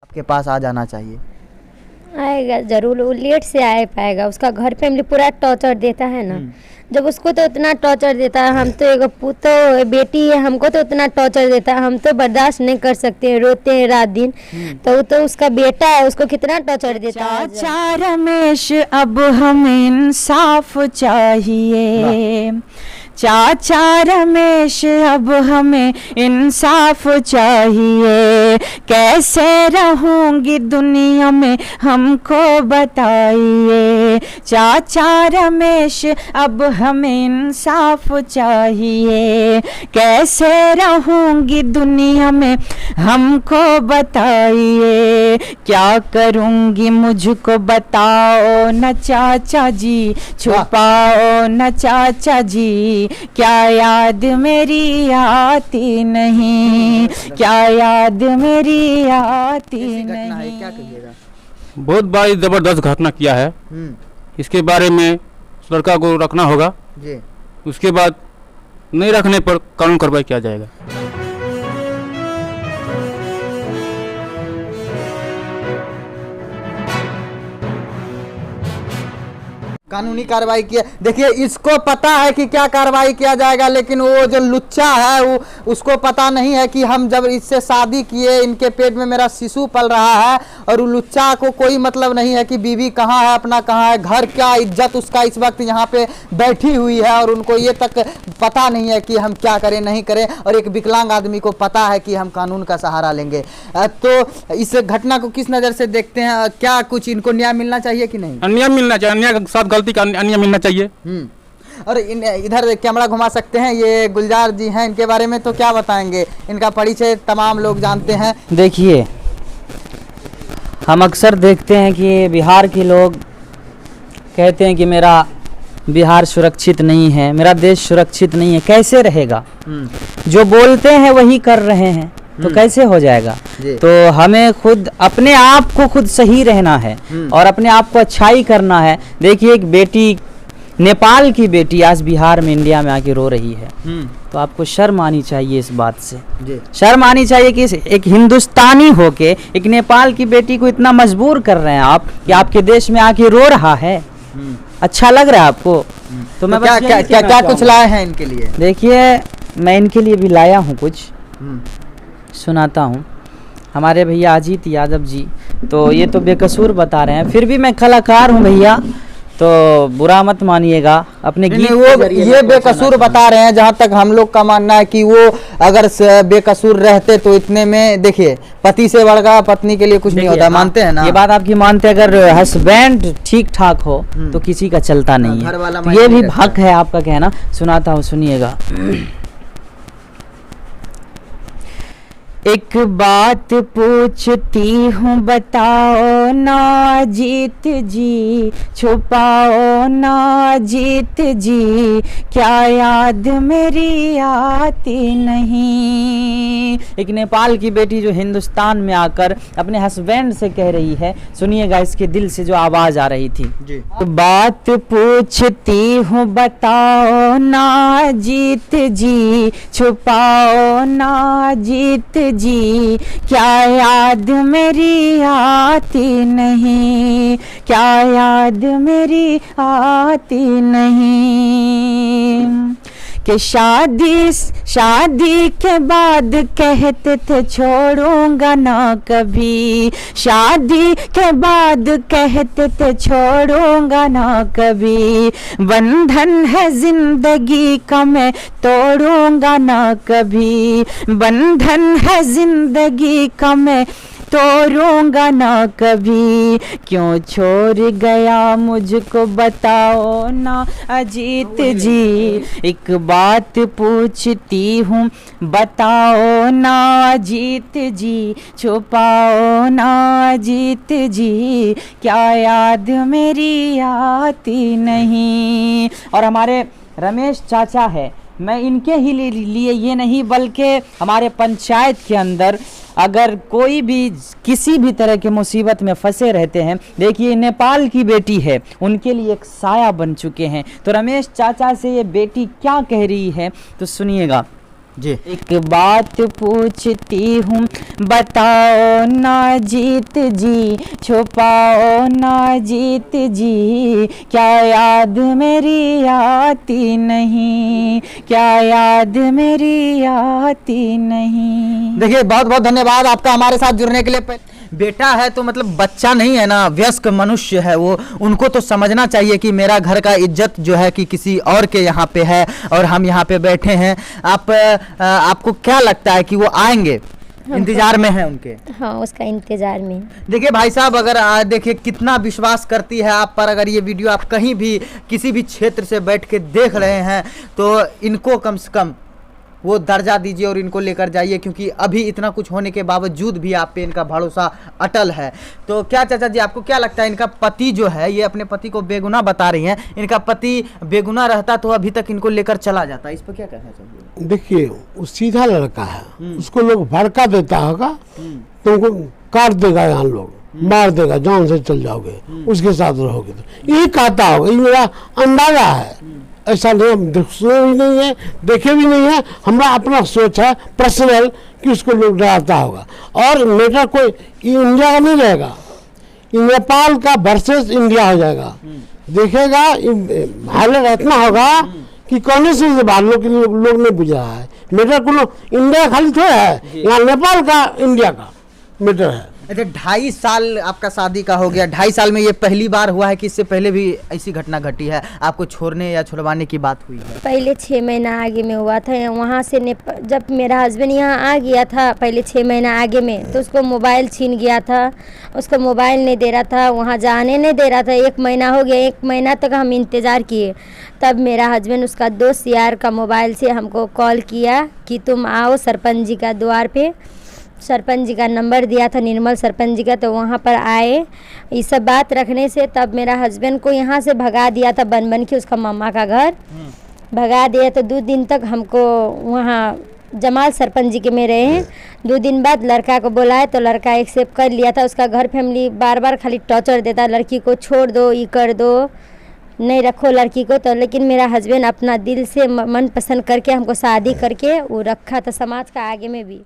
के पास आ जाना चाहिए? आएगा जरूर, वो लेट से आ पाएगा। उसका घर फैमिली पूरा टॉर्चर देता है ना। जब उसको तो इतना टॉर्चर देता है, हम तो एक पुतो बेटी है, हमको तो इतना टॉर्चर देता है, हम तो बर्दाश्त नहीं कर सकते हैं, रोते हैं रात दिन। तो उसका बेटा है, उसको कितना टॉर्चर देता है। चाचा रमेश अब हमें इंसाफ चाहिए, चाचा रमेश अब हमें इंसाफ चाहिए, कैसे रहूंगी दुनिया में हमको बताइए, चाचा रमेश अब हमें इंसाफ चाहिए, कैसे रहूंगी दुनिया में हमको बताइए, क्या करूंगी मुझको बताओ न चाचा जी, छुपाओ न चाचा जी, क्या याद मेरी आती नहीं, क्या याद मेरी आती नहीं। क्या कहिएगा? बहुत बड़ी जबरदस्त घटना किया है। इसके बारे में लड़का को रखना होगा जी। उसके बाद नहीं रखने पर कानून कार्रवाई किया जाएगा। कानूनी कार्रवाई किया। देखिए इसको पता है कि क्या कार्रवाई किया जाएगा, लेकिन वो जो लुच्चा है वो उसको पता नहीं है कि हम जब इससे शादी किए, इनके पेट में मेरा शिशु पल रहा है, और लुच्चा को कोई मतलब नहीं है कि बीवी कहाँ है, अपना कहाँ है, घर क्या इज्जत उसका इस वक्त यहाँ पे बैठी हुई है, और उनको ये तक पता नहीं है कि हम क्या करें नहीं करें। और एक विकलांग आदमी को पता है कि हम कानून का सहारा लेंगे। तो इस घटना को किस नज़र से देखते हैं? क्या कुछ इनको न्याय मिलना चाहिए कि नहीं? अन्याय मिलना चाहिए, अन्याय के साथ गलती का अन्याय मिलना चाहिए। और इधर कैमरा घुमा सकते हैं, ये गुलजार जी हैं, इनके बारे में तो क्या बताएंगे? इनका परिचय तमाम लोग जानते हैं। देखिए, हम अक्सर देखते हैं कि बिहार के लोग कहते हैं कि मेरा बिहार सुरक्षित नहीं है, मेरा देश सुरक्षित नहीं है। कैसे रहेगा? जो बोलते हैं वही कर रहे हैं, तो कैसे हो जाएगा? तो हमें खुद अपने आप को खुद सही रहना है और अपने आप को अच्छाई करना है। देखिए, एक बेटी, नेपाल की बेटी आज बिहार में, इंडिया में आके रो रही है, तो आपको शर्म आनी चाहिए इस बात से। शर्म आनी चाहिए कि एक हिंदुस्तानी होके एक नेपाल की बेटी को इतना मजबूर कर रहे हैं आप कि आपके देश में आके रो रहा है। अच्छा लग रहा है आपको? तो मैं क्या कुछ लाए हैं इनके लिए? देखिए, मैं इनके लिए भी लाया हूँ, कुछ सुनाता हूँ। हमारे भैया अजीत यादव जी, तो ये तो बेकसूर बता रहे हैं, फिर भी मैं कलाकार हूँ भैया, तो बुरा मत मानिएगा। अपने गीत वो ये बेकसूर बता रहे हैं, जहाँ तक हम लोग का मानना है कि वो अगर बेकसूर रहते तो इतने में, देखिए, पति से बढ़कर पत्नी के लिए कुछ नहीं होता, मानते हैं ना? ये बात आपकी मानते हैं। अगर हस्बैंड ठीक ठाक हो तो किसी का चलता नहीं है, तो ये भी हक है आपका कहना। सुनाता हूँ, सुनिएगा। एक बात पूछती हूँ बताओ ना जीत जी, छुपाओ ना जीत जी, क्या याद मेरी आती नहीं। एक नेपाल की बेटी जो हिंदुस्तान में आकर अपने हस्बैंड से कह रही है, सुनिएगा इसके दिल से जो आवाज आ रही थी जी। बात पूछती हूँ बताओ ना जीत जी, छुपाओ ना जीत जी, क्या याद मेरी आती नहीं, क्या याद मेरी आती नहीं। कि शादी के बाद कहते थे छोड़ूंगा ना कभी, शादी के बाद कहते थे छोड़ूंगा ना कभी, बंधन है जिंदगी का मैं तोड़ूंगा ना कभी, बंधन है जिंदगी का मैं तोड़ूंगा ना कभी, क्यों छोड़ गया मुझको बताओ ना अजीत जी। एक बात पूछती हूँ बताओ ना अजीत जी, छुपाओ ना अजीत जी, क्या याद मेरी आती नहीं। और हमारे रमेश चाचा है, मैं इनके ही लिए ये नहीं बल्कि हमारे पंचायत के अंदर अगर कोई भी किसी भी तरह के मुसीबत में फंसे रहते हैं, देखिए नेपाल की बेटी है, उनके लिए एक साया बन चुके हैं। तो रमेश चाचा से ये बेटी क्या कह रही है तो सुनिएगा। जी। एक बात पूछती हूँ बताओ ना जीत जी, छुपाओ ना जीत जी, क्या याद मेरी आती नहीं, क्या याद मेरी आती नहीं। देखिए बहुत बहुत धन्यवाद आपका हमारे साथ जुड़ने के लिए। बेटा है तो मतलब बच्चा नहीं है ना, वयस्क मनुष्य है वो, उनको तो समझना चाहिए कि मेरा घर का इज्जत जो है कि किसी और के यहाँ पे है और हम यहाँ पे बैठे हैं। आपको क्या लगता है कि वो आएंगे? इंतजार में है उनके? हाँ, उसका इंतजार में। देखिए भाई साहब, अगर देखिए कितना विश्वास करती है आप पर, अगर ये वीडियो आप कहीं भी किसी भी क्षेत्र से बैठ के देख रहे हैं तो इनको कम से कम वो दर्जा दीजिए और इनको लेकर जाइए, क्योंकि अभी इतना कुछ होने के बावजूद भी आप पे इनका भरोसा अटल है। तो क्या चाचा जी आपको क्या लगता है, इनका पति जो है, ये अपने पति को बेगुनाह बता रही हैं, इनका पति बेगुनाह रहता तो अभी तक इनको लेकर चला जाता, इस पर क्या कहना चाहिए? देखिए वो सीधा लड़का है, उसको लोग भड़का देता होगा तो उनको काट देगा, यहाँ लोग मार देगा, जान से चल जाओगे, उसके साथ रहोगे तो यही कहता होगा, ये मेरा अंदाजा है। ऐसा नहीं, हम सुने भी नहीं है, देखे भी नहीं है, हमारा अपना सोच है पर्सनल कि उसको लोग डराता होगा। और मैटर कोई इंडिया का नहीं रहेगा, नेपाल का वर्सेस इंडिया हो जाएगा। देखेगा हालत इतना होगा कि कहने से बाहर लोग नहीं बुझ रहा है। मैटर को इंडिया खाली थोड़ा है, यहाँ नेपाल का इंडिया का मैटर है। अच्छा, 2.5 साल आपका शादी का हो गया, 2.5 साल में ये पहली बार हुआ है कि इससे पहले भी ऐसी घटना घटी है, आपको छोड़ने या छुड़वाने की बात हुई है? पहले 6 महीना आगे में हुआ था, वहाँ से जब मेरा हस्बैंड यहाँ आ गया था पहले 6 महीना आगे में, तो उसको मोबाइल छीन गया था, उसको मोबाइल नहीं दे रहा था, वहाँ जाने नहीं दे रहा था। 1 महीना हो गया, 1 महीना तक हम इंतज़ार किए, तब मेरा हस्बैंड उसका दोस्त यार का मोबाइल से हमको कॉल किया कि तुम आओ सरपंच जी का द्वार पे। सरपंच जी का नंबर दिया था, निर्मल सरपंच जी का, तो वहाँ पर आए। ये सब बात रखने से तब मेरा हस्बैंड को यहाँ से भगा दिया था, बन के उसका मामा का घर भगा दिया। तो 2 दिन तक हमको वहाँ जमाल सरपंच जी के में रहे हैं। 2 दिन बाद लड़का को बुलाए तो लड़का एक्सेप्ट कर लिया था। उसका घर फैमिली बार बार खाली टॉर्चर देता, लड़की को छोड़ दो, ये कर दो, नहीं रखो लड़की को। तो लेकिन मेरा हस्बैंड अपना दिल से मन पसंद करके हमको शादी करके वो रखा था, समाज का आगे में भी।